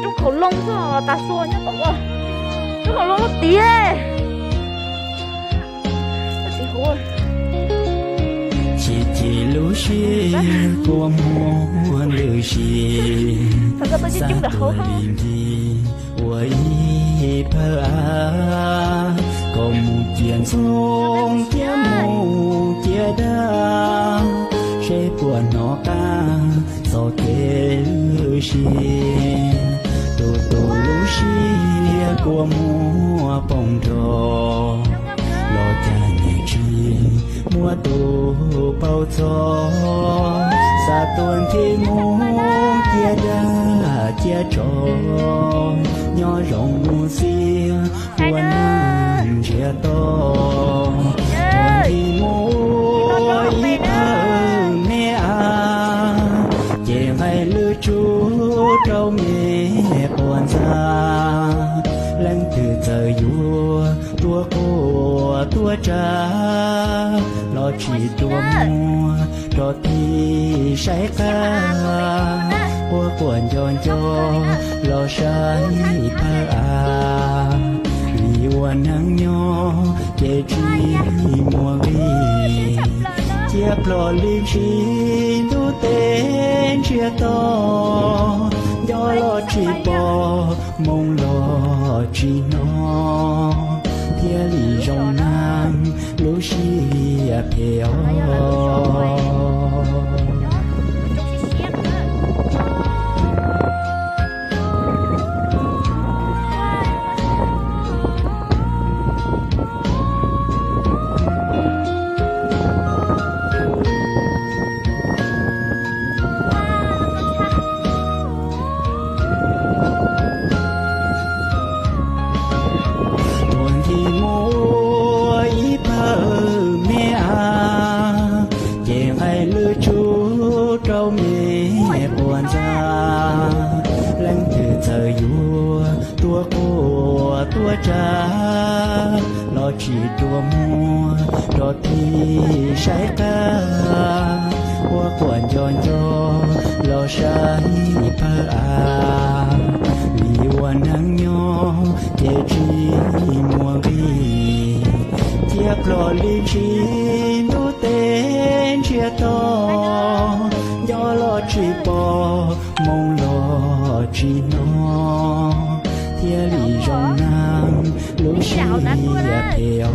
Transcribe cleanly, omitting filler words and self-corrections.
chú khẩu lông cho ta xua nhá tổng ơi. Chú khẩu lông nó tí ấy. Nó tí hú ơi. Chỉ lũ xì của mùa lửa xì. Thật ra tôi chỉ chung được khẩu ha. Ôi phơ à, có một chuyện sống chia mù chia đa, sẽ buồn nó ca sau thế lửa xì. Tô lũ xì của mùa bông trò, lo cha nhẹ chi mùa tô bao gió. Xa tuần thì mùa chia đa chia trò, nhỏ rộng xia của nắng chia to. Tuần thì mùa ít hơn mẹ à, chè hay lư chú trâu mẹ buồn xa. Lăng từ giờ vua tua cô tua cha, lo chỉ tua mua cho thì say ca. Qua quần tròn cho lo say phơ à, vì qua nắng nhỏ để chi mùa vi. Chia plò liên chi tu tên chia to, do lo chỉ bò mong lo chỉ nó. Thia lì rong nang lũ xì phèo. Trâu mẹ buồn ra lăng từ giờ vua tua cô tua cha, lo chỉ tua mua cho thì say ca. Qua quần tròn cho lo say phơ à, vì qua nắng nhỏ để chi mùa vi. Chia plò liên chi tu tên chia to, do lo chỉ bò mong lo chỉ nó. Thia lì rong nang lũ xì phèo.